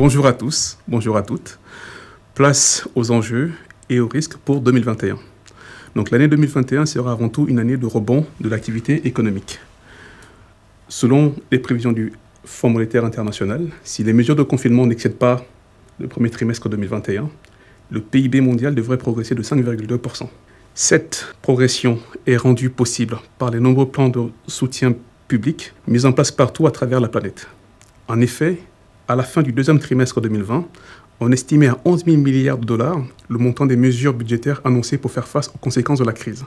Bonjour à tous, bonjour à toutes. Place aux enjeux et aux risques pour 2021. Donc l'année 2021 sera avant tout une année de rebond de l'activité économique. Selon les prévisions du Fonds monétaire international, si les mesures de confinement n'excèdent pas le premier trimestre 2021, le PIB mondial devrait progresser de 5,2%. Cette progression est rendue possible par les nombreux plans de soutien public mis en place partout à travers la planète. En effet, à la fin du deuxième trimestre 2020, on estimait à 11 000 milliards de dollars le montant des mesures budgétaires annoncées pour faire face aux conséquences de la crise.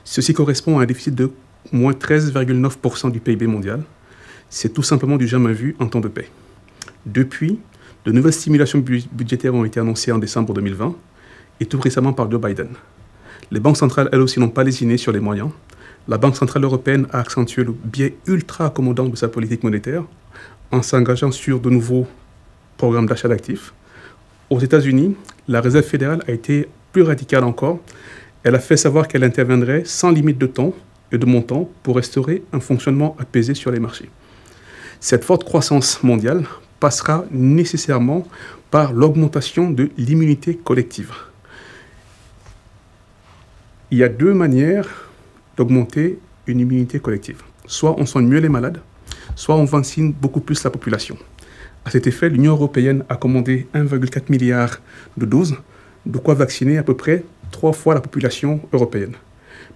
Ceci correspond à un déficit de moins 13,9% du PIB mondial. C'est tout simplement du jamais vu en temps de paix. Depuis, de nouvelles stimulations budgétaires ont été annoncées en décembre 2020 et tout récemment par Joe Biden. Les banques centrales, elles aussi, n'ont pas lésiné sur les moyens. La Banque centrale européenne a accentué le biais ultra accommodant de sa politique monétaire en s'engageant sur de nouveaux programmes d'achat d'actifs. Aux États-Unis, la Réserve fédérale a été plus radicale encore. Elle a fait savoir qu'elle interviendrait sans limite de temps et de montant pour restaurer un fonctionnement apaisé sur les marchés. Cette forte croissance mondiale passera nécessairement par l'augmentation de l'immunité collective. Il y a deux manières d'augmenter une immunité collective. Soit on soigne mieux les malades, soit on vaccine beaucoup plus la population. À cet effet, l'Union européenne a commandé 1,4 milliard de doses, de quoi vacciner à peu près 3 fois la population européenne.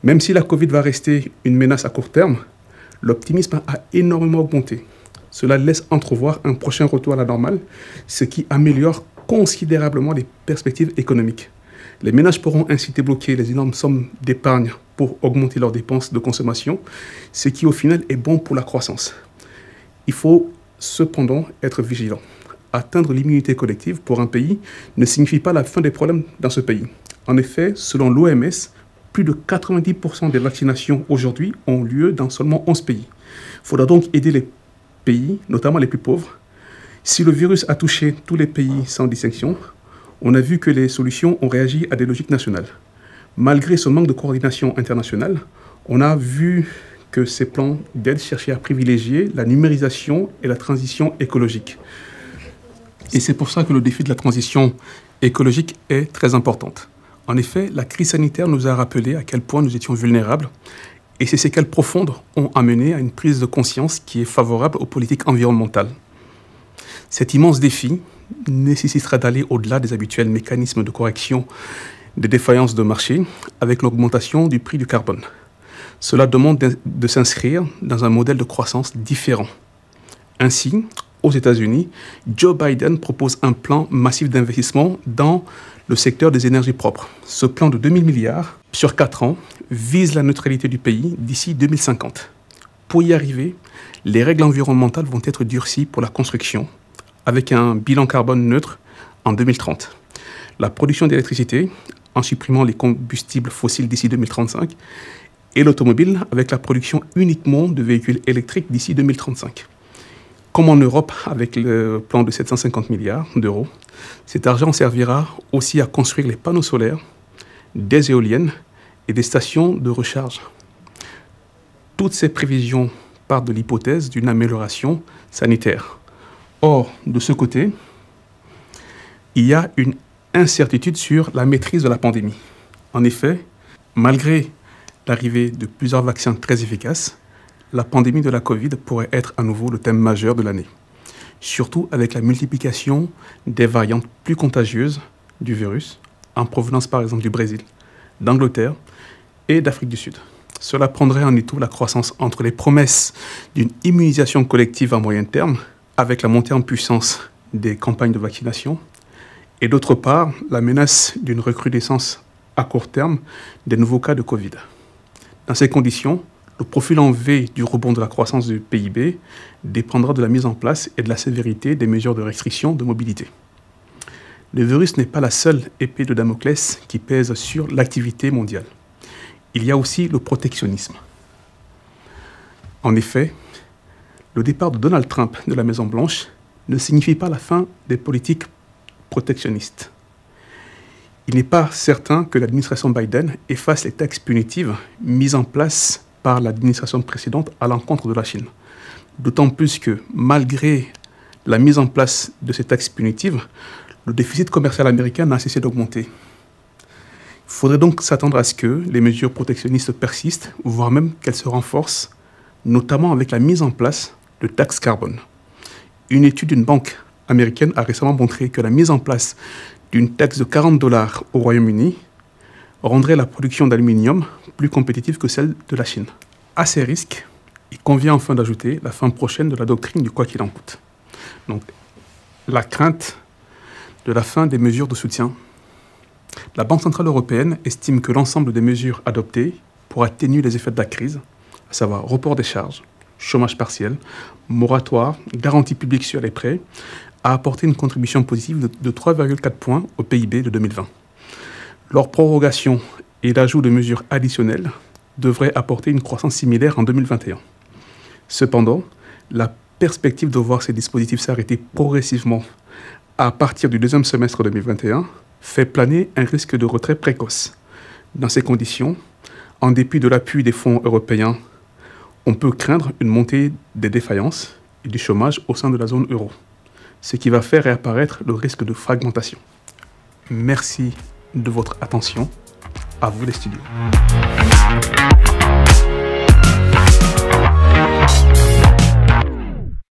Même si la Covid va rester une menace à court terme, l'optimisme a énormément augmenté. Cela laisse entrevoir un prochain retour à la normale, ce qui améliore considérablement les perspectives économiques. Les ménages pourront ainsi débloquer les énormes sommes d'épargne pour augmenter leurs dépenses de consommation, ce qui au final est bon pour la croissance. Il faut cependant être vigilant. Atteindre l'immunité collective pour un pays ne signifie pas la fin des problèmes dans ce pays. En effet, selon l'OMS, plus de 90% des vaccinations aujourd'hui ont lieu dans seulement 11 pays. Il faudra donc aider les pays, notamment les plus pauvres. Si le virus a touché tous les pays sans distinction, on a vu que les solutions ont réagi à des logiques nationales. Malgré ce manque de coordination internationale, on a vu que ces plans d'aide cherchaient à privilégier la numérisation et la transition écologique. Et c'est pour ça que le défi de la transition écologique est très important. En effet, la crise sanitaire nous a rappelé à quel point nous étions vulnérables et ces séquelles profondes ont amené à une prise de conscience qui est favorable aux politiques environnementales. Cet immense défi nécessitera d'aller au-delà des habituels mécanismes de correction des défaillances de marché avec l'augmentation du prix du carbone. Cela demande de s'inscrire dans un modèle de croissance différent. Ainsi, aux États-Unis, Joe Biden propose un plan massif d'investissement dans le secteur des énergies propres. Ce plan de 2 000 milliards sur 4 ans vise la neutralité du pays d'ici 2050. Pour y arriver, les règles environnementales vont être durcies pour la construction, avec un bilan carbone neutre en 2030. La production d'électricité, en supprimant les combustibles fossiles d'ici 2035, et l'automobile avec la production uniquement de véhicules électriques d'ici 2035. Comme en Europe avec le plan de 750 milliards d'euros, cet argent servira aussi à construire les panneaux solaires, des éoliennes et des stations de recharge. Toutes ces prévisions partent de l'hypothèse d'une amélioration sanitaire. Or, de ce côté, il y a une incertitude sur la maîtrise de la pandémie. En effet, malgré l'arrivée de plusieurs vaccins très efficaces, la pandémie de la Covid pourrait être à nouveau le thème majeur de l'année. Surtout avec la multiplication des variantes plus contagieuses du virus, en provenance par exemple du Brésil, d'Angleterre et d'Afrique du Sud. Cela prendrait en étau la croissance entre les promesses d'une immunisation collective à moyen terme, avec la montée en puissance des campagnes de vaccination, et d'autre part, la menace d'une recrudescence à court terme des nouveaux cas de Covid. Dans ces conditions, le profil en V du rebond de la croissance du PIB dépendra de la mise en place et de la sévérité des mesures de restriction de mobilité. Le virus n'est pas la seule épée de Damoclès qui pèse sur l'activité mondiale. Il y a aussi le protectionnisme. En effet, le départ de Donald Trump de la Maison-Blanche ne signifie pas la fin des politiques protectionnistes. Il n'est pas certain que l'administration Biden efface les taxes punitives mises en place par l'administration précédente à l'encontre de la Chine. D'autant plus que, malgré la mise en place de ces taxes punitives, le déficit commercial américain n'a cessé d'augmenter. Il faudrait donc s'attendre à ce que les mesures protectionnistes persistent, voire même qu'elles se renforcent, notamment avec la mise en place de taxes carbone. Une étude d'une banque américaine a récemment montré que la mise en place d'une taxe de $40 au Royaume-Uni rendrait la production d'aluminium plus compétitive que celle de la Chine. À ces risques, il convient enfin d'ajouter la fin prochaine de la doctrine du quoi qu'il en coûte. Donc, la crainte de la fin des mesures de soutien. La Banque centrale européenne estime que l'ensemble des mesures adoptées pour atténuer les effets de la crise, à savoir report des charges, chômage partiel, moratoire, garantie publique sur les prêts, a apporté une contribution positive de 3,4 points au PIB de 2020. Leur prorogation et l'ajout de mesures additionnelles devraient apporter une croissance similaire en 2021. Cependant, la perspective de voir ces dispositifs s'arrêter progressivement à partir du deuxième semestre 2021 fait planer un risque de retrait précoce. Dans ces conditions, en dépit de l'appui des fonds européens, on peut craindre une montée des défaillances et du chômage au sein de la zone euro, ce qui va faire réapparaître le risque de fragmentation. Merci de votre attention. À vous les studios.